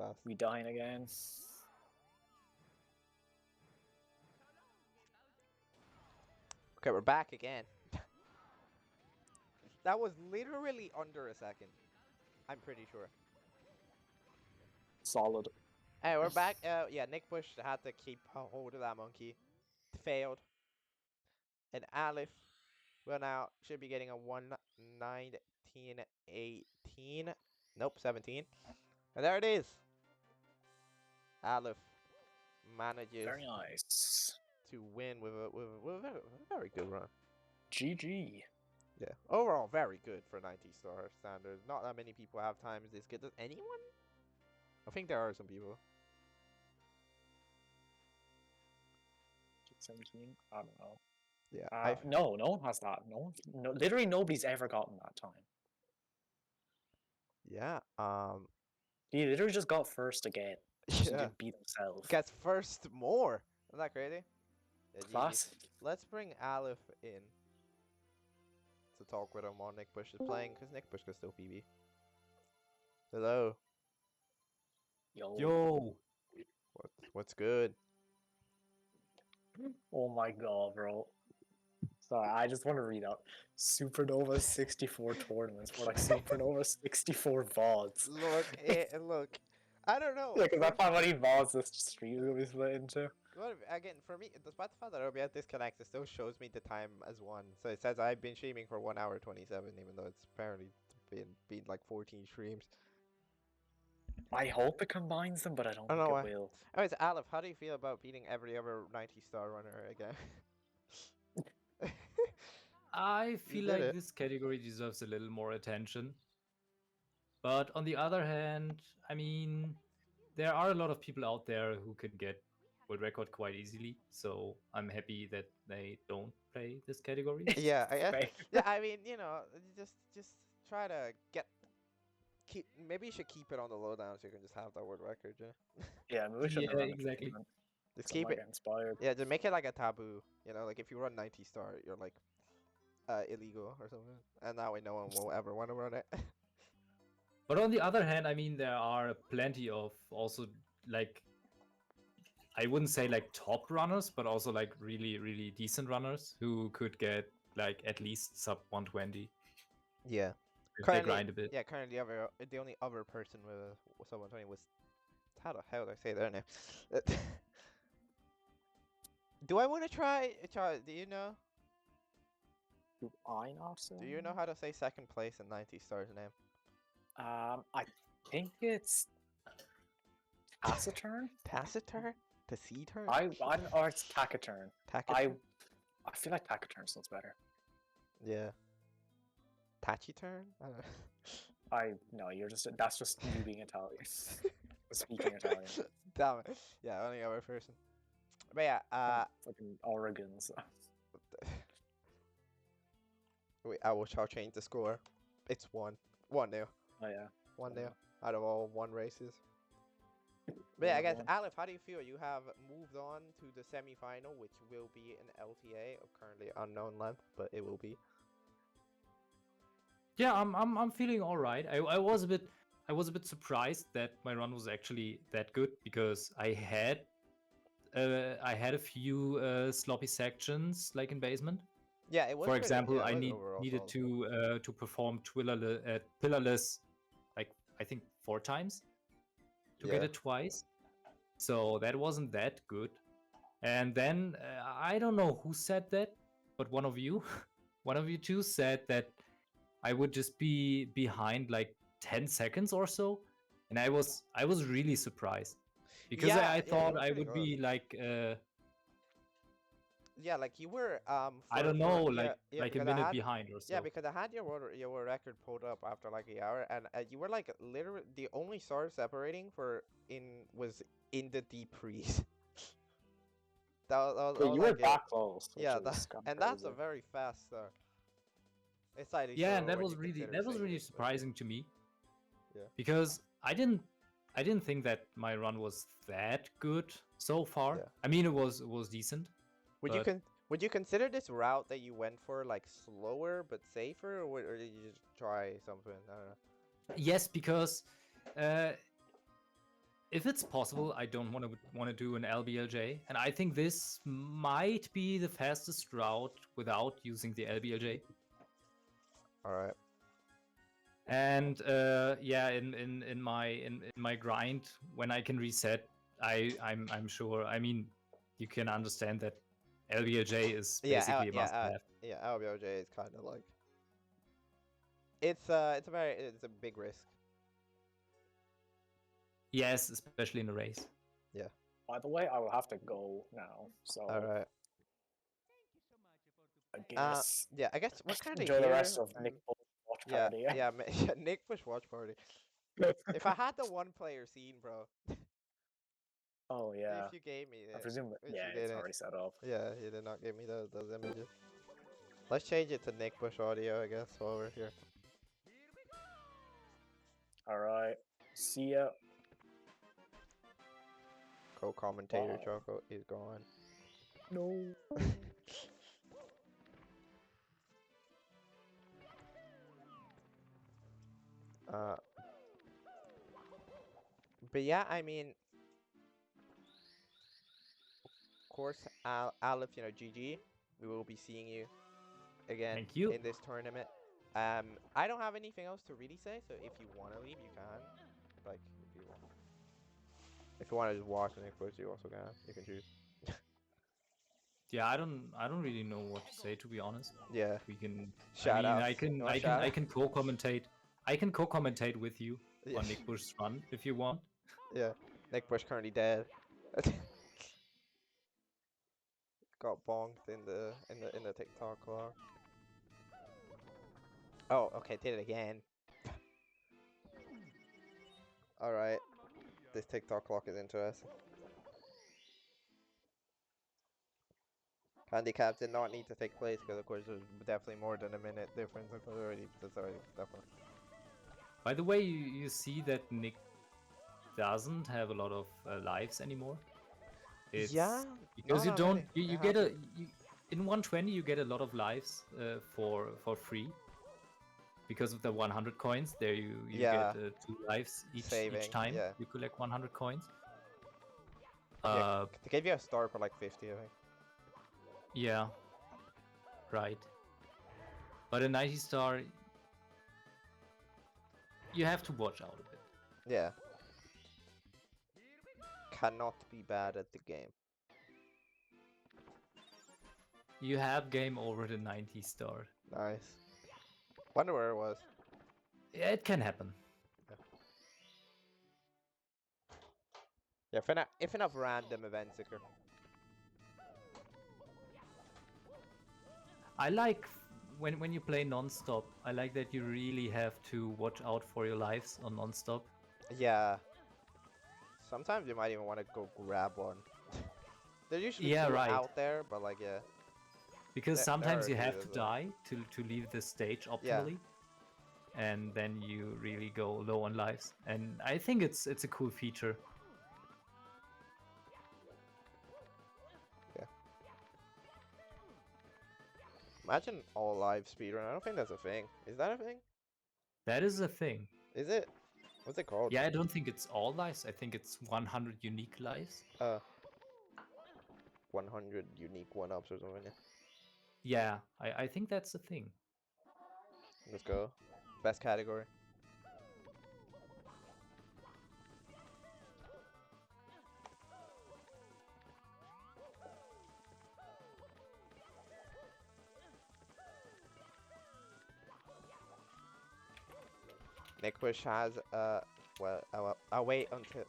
fast. We dying again. Okay, we're back again. That was literally under a second. I'm pretty sure. Solid. Hey, we're back. Yeah, NickBush had to keep hold of that monkey. Failed. And Aleph, well now, should be getting a 119.18. Nope, 17. And there it is. Aleph manages Very nice. to win with a very good run. GG. Yeah, overall very good for 90-star standards. Not that many people have times this good. Does anyone? I think there are some people. 17. I don't know. Yeah, no one has that. No, literally nobody's ever gotten that time. yeah. He literally just got first again. Just Yeah. didn't beat himself. Gets first more. Isn't that crazy? Yeah, GG. Class. Let's bring Aleph in to talk with him while NickBush is playing, because NickBush can still PB. Hello. Yo. What's good? Oh my god, bro. Sorry, I just want to read out Supernova 64 tournaments, or like Supernova 64 VODs. Look. I don't know. Like, is that how many VODs this stream is going to be split into? Well, again, for me, despite the fact that I'll be at disconnect, it still shows me the time as 1. So it says I've been streaming for 1 hour 27, even though it's apparently been like 14 streams. I hope it combines them, but I don't I think know it will. Anyways, Aleph, how do you feel about beating every other 90-star runner again? I feel did like it. this category deserves a little more attention. But on the other hand, I mean, there are a lot of people out there who can get world record quite easily. So I'm happy that they don't play this category. Yeah, I guess. Right. Yeah, I mean, you know, just try to keep. Maybe you should keep it on the lowdown so you can just have that world record. Yeah. Yeah, maybe we should Yeah, exactly. Just keep it. Inspired. Yeah, just make it like a taboo. You know, like if you run 90-star, you're like illegal or something, and that way no one will ever want to run it. But on the other hand, I mean, there are plenty of also like, I wouldn't say like top runners, but also like really, really decent runners who could get like at least sub 120 Yeah. if they grind a bit. Yeah, currently the only other person with sub 120 was, how the hell did I say their name? Do I want to try? Do you know? Do I not? Do you know how to say second place in 90-star's name? I think it's Taciturn. Taciturn? Taciturn? Or it's Taciturn. Taciturn? I feel like Taciturn sounds better. Yeah. Taciturn? I don't know. No, that's just you being Italian. Speaking Italian. Damn it. Yeah, only other person. But yeah, fucking Oregons. wait, I'll change the score. It's 1-0. Oh yeah. 1-0 out of all 1 races. But yeah, I guess, Aleph, how do you feel? You have moved on to the semi-final, which will be an LTA of currently unknown length, but it will be. Yeah, I'm feeling all right. I was a bit surprised that my run was actually that good, because I had a few sloppy sections like in basement. Yeah, it was. For example, yeah, I needed to perform pillarless, like I think 4 times to get it twice. So that wasn't that good. And then I don't know who said that, but one of you two said that I would just be behind like 10 seconds or so, and I was really surprised, because I thought I would be like yeah, like you were I don't know, like a minute had, behind or so. Yeah, because I had your world record pulled up after like an hour, and you were like literally the only star separating was in the deep freeze. that you were that close. Yeah, that's a very fast star. It's like yeah, and that was really surprising to me. Yeah. Because I didn't think that my run was that good so far. Yeah. I mean, it was decent. Would you consider this route that you went for like slower but safer, or did you just try something? I don't know. Yes, because if it's possible, I don't want to do an LBLJ, and I think this might be the fastest route without using the LBLJ. All right. And yeah, in my grind, when I can reset, I'm sure. I mean, you can understand that LBLJ is basically a must-have. Yeah, LBOJ is kind of like it's a big risk. Yes, especially in a race. Yeah. By the way, I will have to go now. So All right. I guess Yeah, I guess what kind of enjoy the rest of Nick Bush watch Yeah, party. yeah, NickBush watch party. If I had the one player scene, bro, Oh yeah. if you gave me I it, presume that, which yeah, you it's didn't. already set up. Yeah, you did not give me those images. Let's change it to NickBush audio, I guess, while we're here. Alright. See ya. Co-commentator Wow. Choco is gone. No. But yeah, I mean, of course, Aleph, GG. We will be seeing you again Thank you. in this tournament. I don't have anything else to really say, so if you want to leave, you can. Like, if you want to just watch the NickBush, you also can. You can choose. Yeah, I don't really know what to say, to be honest. Yeah. We can Shout out. I can co-commentate. I can co-commentate with you on NickBush's run if you want. Yeah. NickBush currently dead. Got bonked in the TikTok clock. Oh, okay, did it again. All right. This TikTok clock is interesting. Handicap did not need to take place because, of course, there's definitely more than a minute difference. That's already definitely. By the way, you see that Nick doesn't have a lot of lives anymore. It's Yeah, because no, you don't really. you get a in 120 you get a lot of lives for free because of the 100 coins. There you Yeah. get 2 lives each time Yeah. you collect 100 coins. Yeah, they gave you a star for like 50, I think. Yeah, right. But a 90 star, you have to watch out a bit. Yeah. Cannot be bad at the game. You have game over the 90 star. Nice. Wonder where it was. Yeah, it can happen. Yeah, if enough random events occur. I like when you play non-stop. I like that you really have to watch out for your lives on non-stop. Yeah. Sometimes you might even want to go grab one. They're usually out there, but like yeah. Because sometimes you have to die to leave the stage optimally. Yeah. And then you really go low on lives. And I think it's a cool feature. Yeah. Imagine all live speedrun. I don't think that's a thing. Is that a thing? That is a thing. Is it? What's it called? Yeah, I don't think it's all lives. I think it's 100 unique lives. 100 unique one-ups or something. Yeah, I think that's the thing. Let's go. Best category. NickBush has well, I'll wait until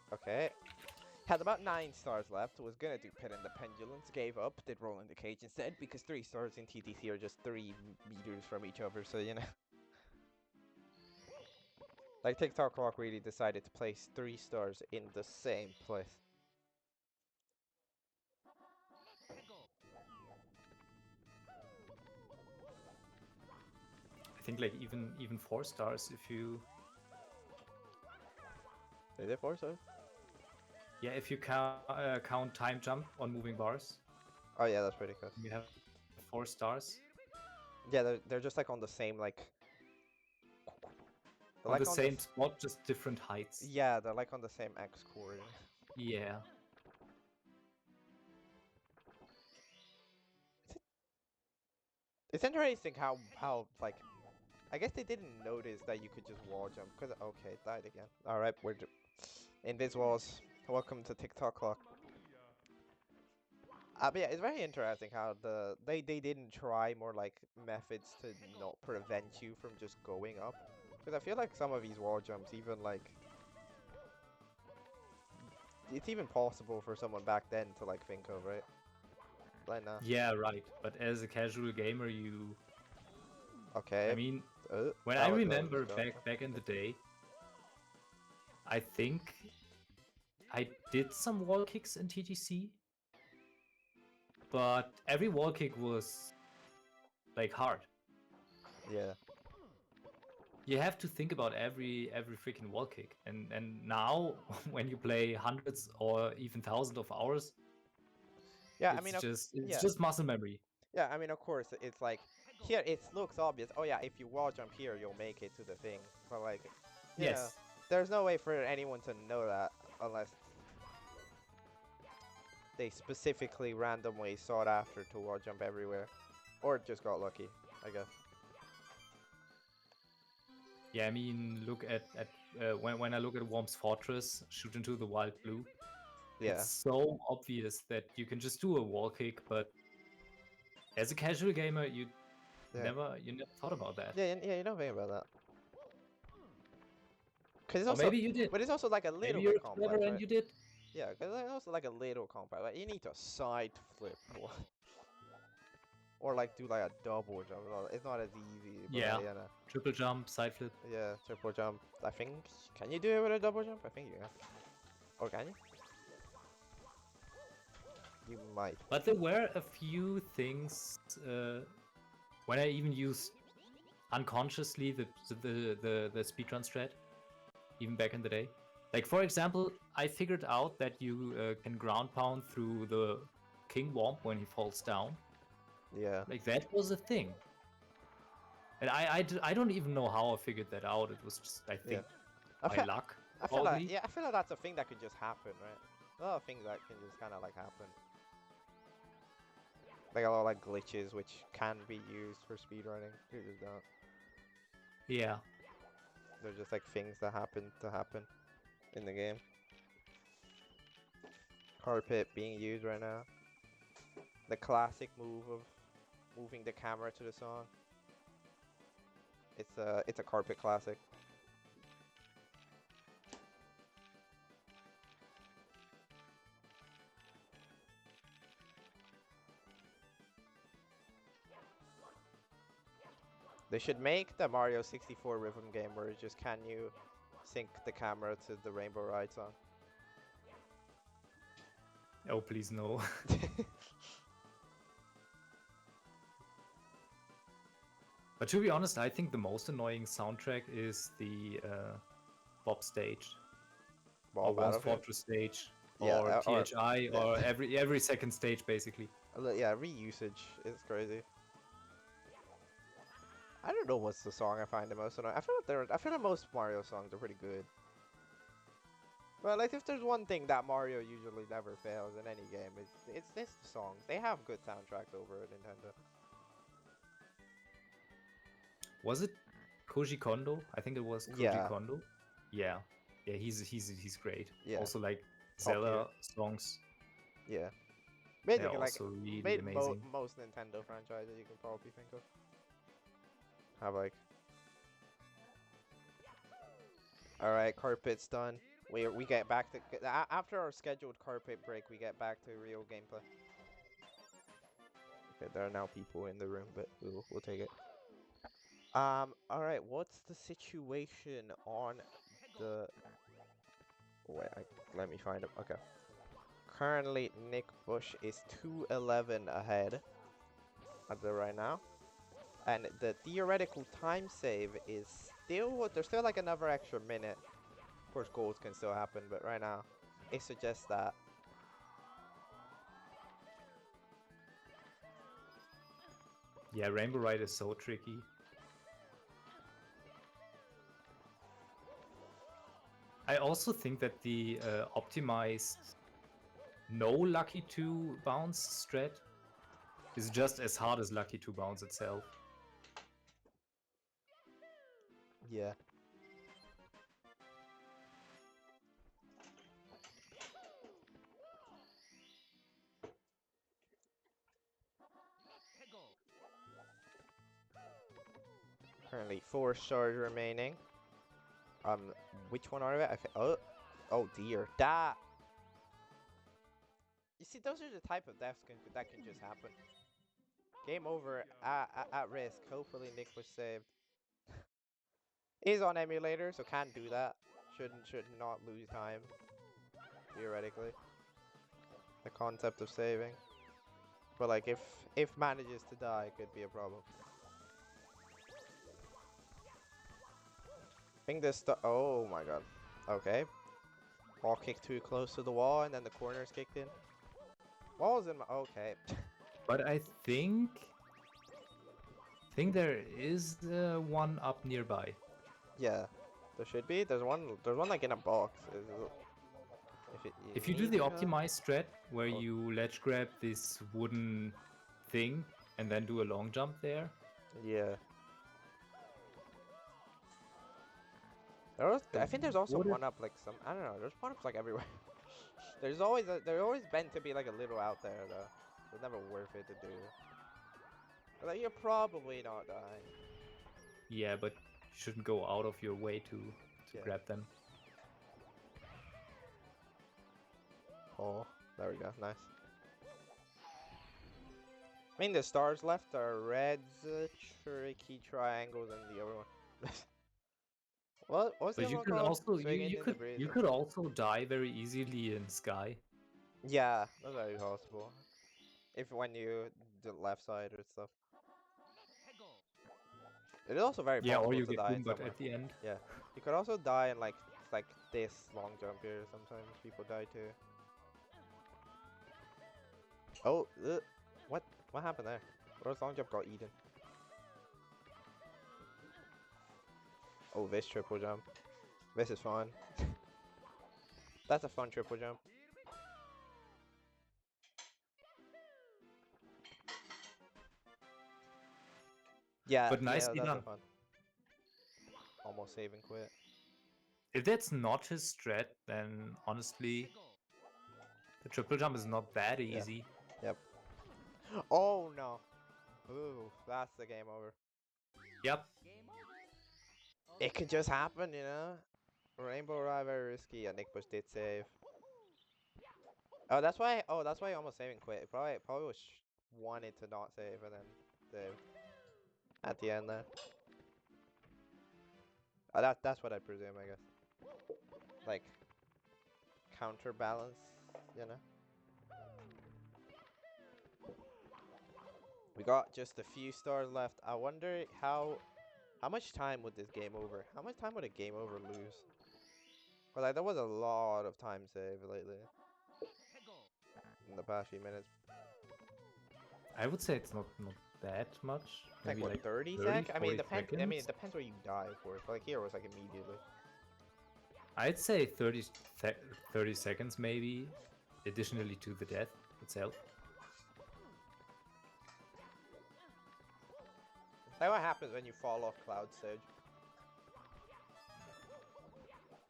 had about 9 stars left. Was gonna do Pit and the Pendulums, gave up, did Roll in the Cage instead because 3 stars in TTC are just 3 meters from each other, so you know. Like TikTok Clock really decided to place 3 stars in the same place. I think like even 4 stars if you. They did 4 stars? Yeah, if you count time jump on moving bars. Oh yeah, that's pretty good. You have 4 stars. Yeah, they're just like on the same like They're on the like same spot, just different heights. Yeah, they're like on the same X coordinate. Yeah. It's interesting how like I guess they didn't notice that you could just wall jump. Cause okay, it died again. All right, we're Invis welcome to TikTok clock. But yeah, it's very interesting how they didn't try more like methods to not prevent you from just going up. Because I feel like some of these wall jumps, even like it's even possible for someone back then to like think of, right? Like nah. Yeah, right. But as a casual gamer, you. Okay. I mean, when that I was remember just back in the day, I think I did some wall kicks in TTC, but every wall kick was like hard. Yeah. You have to think about every freaking wall kick, and now when you play hundreds or even thousands of hours, Yeah, it's I mean, it's just muscle memory. Yeah, I mean, of course, it's like here it looks obvious. Oh yeah, if you wall jump here, you'll make it to the thing. But like, you know, Yes. there's no way for anyone to know that unless they specifically randomly sought after to wall jump everywhere, or just got lucky, I guess. Yeah, I mean, look at when I look at Worm's Fortress, shoot into the wild blue. Yeah. It's so obvious that you can just do a wall kick, but as a casual gamer, you never thought about that. Yeah, you don't think about that. Cause it's Or also, maybe you did. but it's also like a Maybe little you're bit clever complex, and right? you did. Yeah, cause it's also like a little complex. Like you need to side flip, or like do like a double jump. It's not as easy. But Yeah. like, you know. Triple jump, side flip. Yeah, triple jump. I think. Can you do it with a double jump? I think you can. Or can you? You might. But there were a few things when I even used unconsciously the speedrun strat, even back in the day. Like for example, I figured out that you can ground pound through the King Womp when he falls down. Yeah. Like that was a thing. And I don't even know how I figured that out. It was just, I think, by luck. I feel like, yeah, I feel like that's a thing that could just happen, right? A lot of things that can just kind of like happen. Like a lot of like glitches which can be used for speedrunning. You just don't. Yeah. They're just like things that happen in the game. Carpet being used right now. The classic move of moving the camera to the song. It's a carpet classic. They should make the Mario 64 rhythm game where it's just can you sync the camera to the Rainbow Ride song. Oh, please no. But to be honest, I think the most annoying soundtrack is the Bob stage. Or Worm's Fortress stage. Or THI, or every second stage, basically. Yeah, reusage is crazy. I don't know what's the song I find the most annoying. I feel like most Mario songs are pretty good. But like, if there's one thing that Mario usually never fails in any game, it's the songs. They have good soundtracks over at Nintendo. Was it Koji Kondo? I think it was Koji Kondo. Yeah, yeah, he's great. Yeah. Also like Zelda songs. Yeah. Basically, like also really amazing. Most Nintendo franchises you can probably think of. Have like. All right, carpet's done. We get back to after our scheduled carpet break. We get back to real gameplay. Okay, there are now people in the room, but we'll take it. All right. What's the situation on the? Wait, let me find it. Okay. Currently, NickBush is 2-11 ahead as of right now, and the theoretical time save is still. There's still like another extra minute. Of course, goals can still happen, but right now, it suggests that. Yeah, Rainbow Ride is so tricky. I also think that the optimized no lucky 2 bounce strat is just as hard as lucky 2 bounce itself. Yeah. Currently 4 stars remaining. Which one are we? Oh dear. Da. You see, those are the type of deaths that can just happen. Game over at risk. Hopefully NickBush saved. He's on emulator, so can't do that. Should not lose time. Theoretically. The concept of saving. But like if manages to die, it could be a problem. I think this oh my god. Okay. Ball kicked too close to the wall and then the corners kicked in. Wall's in my okay. But I think there is one up nearby. Yeah. There should be. There's one like in a box. If you do the optimized strat where you ledge grab this wooden thing and then do a long jump there. Yeah. I think there's also one up like some I don't know. There's one ups like everywhere. There's always meant to be like a little out there though. It's never worth it to do. But, like you're probably not dying. Yeah, but you shouldn't go out of your way to grab them. Oh, there we go. Nice. I mean, the stars left are reds, tricky triangles, and the other one. What's the But you one could called? also Swinging you in the could breeze you or could something? also die very easily in sky. Yeah, that's very possible. If when you the left side or stuff. It is also very Yeah, or possible you to get die in Goombad somewhere. at the end. Yeah, you could also die in like this long jump here. Sometimes people die too. Oh, what happened there? What if long jump got eaten? Oh, this triple jump. This is fun. That's a fun triple jump. Yeah, But yeah, nicely that's a done. fun. Almost save and quit. If that's not his strat, then honestly, the triple jump is not that easy. Yep. Oh no. Ooh, that's the game over. Yep. It could just happen, you know. Rainbow Ride very risky. Yeah, NickBush did save. Oh, that's why. Oh, that's why he almost saving quit. Probably was wanted to not save and then save at the end there. Oh, that's what I presume, I guess. Like counterbalance, you know. We got just a few stars left. I wonder how much time would this game over? How much time would a game over lose? But like there was a lot of time saved lately in the past few minutes. I would say it's not that much. Maybe Like what, 30 seconds? I mean, it depends. I mean, it depends where you die, of course. But like here, it was like immediately. I'd say 30 seconds maybe, additionally to the death itself. Like what happens when you fall off cloud stage,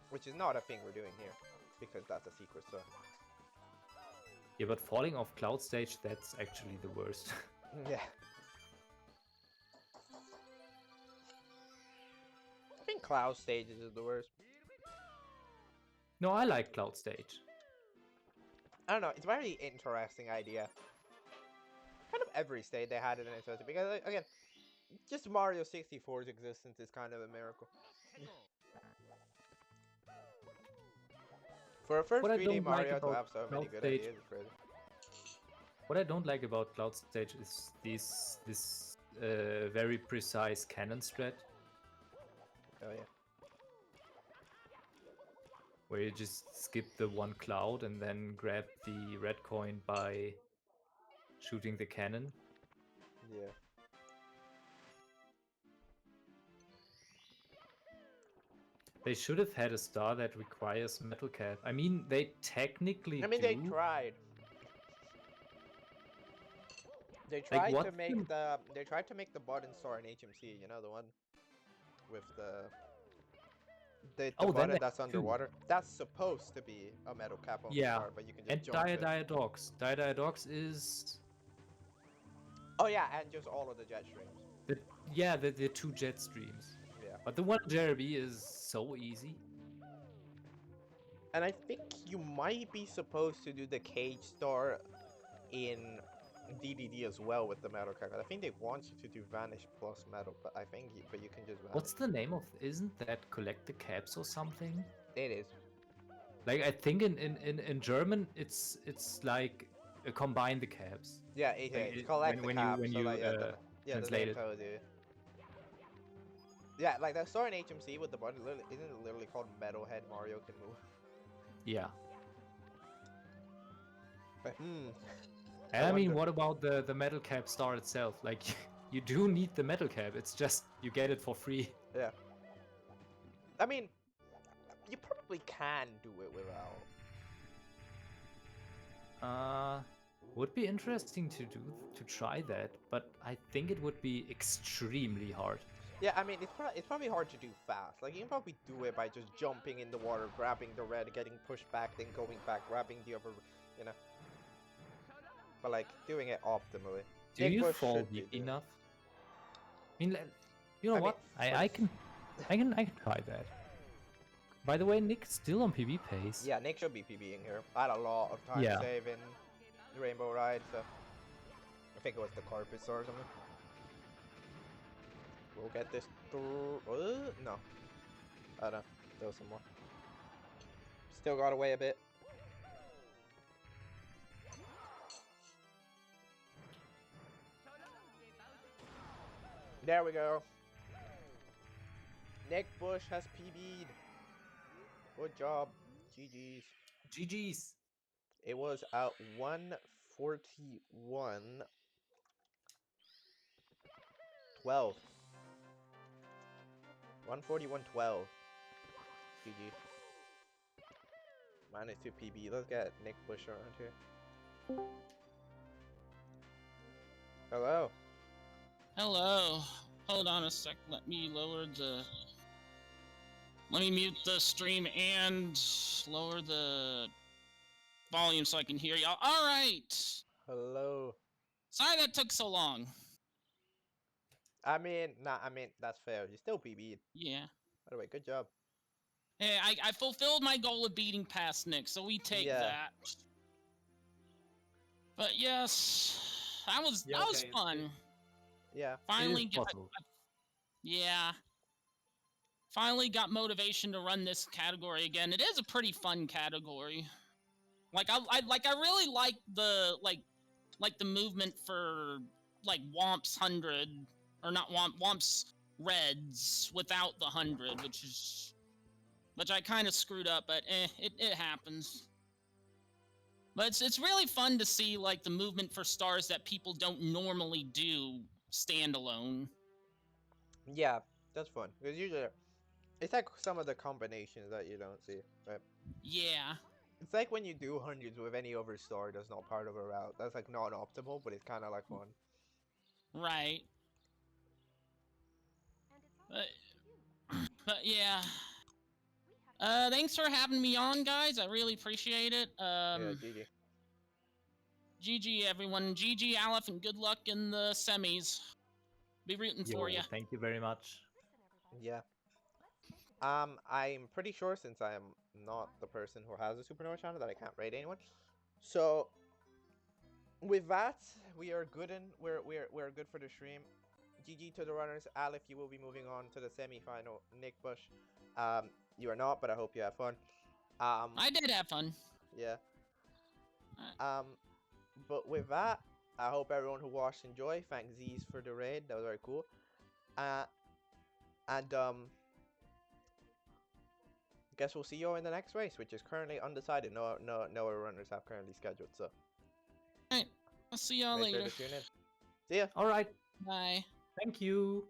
which is not a thing we're doing here, because that's a secret star. Yeah, but falling off cloud stage, that's actually the worst. Yeah. I think cloud stages is the worst. No, I like cloud stage. I don't know. It's a very interesting idea. Kind of every stage they had it in it, because like, again, just Mario 64's existence is kind of a miracle. For a first 3D Mario to have so many good ideas is crazy. What I don't like about cloud stage is this very precise cannon strat. Oh yeah. Where you just skip the one cloud and then grab the red coin by shooting the cannon. Yeah. They should have had a star that requires metal cap. I mean, they technically I mean, do. they tried. They Like, tried to what's make the button star in HMC. You know, the one with the Oh, then button they that's have two. underwater. That's supposed to be a metal cap on the Yeah, star, but you can just and jump it. Diadox. Diadox is Oh yeah, and just all of the jet streams. the two jet streams. Yeah. But the one Jeremy is so easy. And I think you might be supposed to do the cage star in DDD as well with the metal cap. I think they want you to do vanish plus metal, but you can just vanish. What's the name of? Isn't that collect the caps or something? It is. Like, I think in German it's like combine the caps. Yeah, it's collect the cap. when so you like, translate it. Yeah, like that star in HMC with the button, isn't it literally called Metalhead Mario Can Move? Yeah. But, And I mean, what about the metal cap star itself? Like, you do need the metal cap. It's just you get it for free. Yeah. I mean, you probably can do it without. Would be interesting to try that, but I think it would be extremely hard. Yeah, I mean, it's probably hard to do fast. Like, you can probably do it by just jumping in the water, grabbing the red, getting pushed back, then going back, grabbing the other, you know. But, like, doing it optimally. Do you fall deep enough? I mean, you know what? I can try that. By the way, Nick's still on PB pace. Yeah, Nick should be PBing here. I had a lot of time saving the Rainbow Ride, so I think it was the carpets or something. We'll get this through. No. I don't know. There was some more. Still got away a bit. There we go. Nick Bush has PB'd. Good job. GG's. GG's. It was at 141. 12. 141.12. GG. Minus 2 PB. Let's get Nick Bush around here. Hello. Hello. Hold on a sec. Let me mute the stream and lower the volume so I can hear y'all. All right. Hello. Sorry that took so long. I mean, that's fair. You still PB'd. Yeah. By the way, good job. Hey, I fulfilled my goal of beating past Nick, so we take that. But yes, that was fun. Yeah. Finally finally got motivation to run this category again. It is a pretty fun category. Like I really like the the movement for like Womp's 100 or not Womp's reds without the 100, which I kind of screwed up, but it happens. But it's really fun to see like the movement for stars that people don't normally do standalone. Yeah, that's fun. Because usually, it's like some of the combinations that you don't see, right? Yeah. It's like when you do hundreds with any other star that's not part of a route. That's like not optimal, but it's kind of like fun. Right. But yeah. Thanks for having me on, guys. I really appreciate it. Yeah, GG. GG, everyone. GG, Aleph, and good luck in the semis. Be rooting for you. Thank you very much. Yeah. I'm pretty sure, since I am not the person who has a Supernova channel, that I can't rate anyone. So with that, we are good and we're good for the stream. GG to the runners. Aleph, you will be moving on to the semi-final. Nick Bush, you are not, but I hope you have fun. I did have fun. Yeah. But with that, I hope everyone who watched enjoy. Thanks Z's for the raid. That was very cool. Guess we'll see you all in the next race, which is currently undecided. No runners have currently scheduled. So. Alright, I'll see y'all later. Sure to tune in. See ya. All right. Bye. Thank you.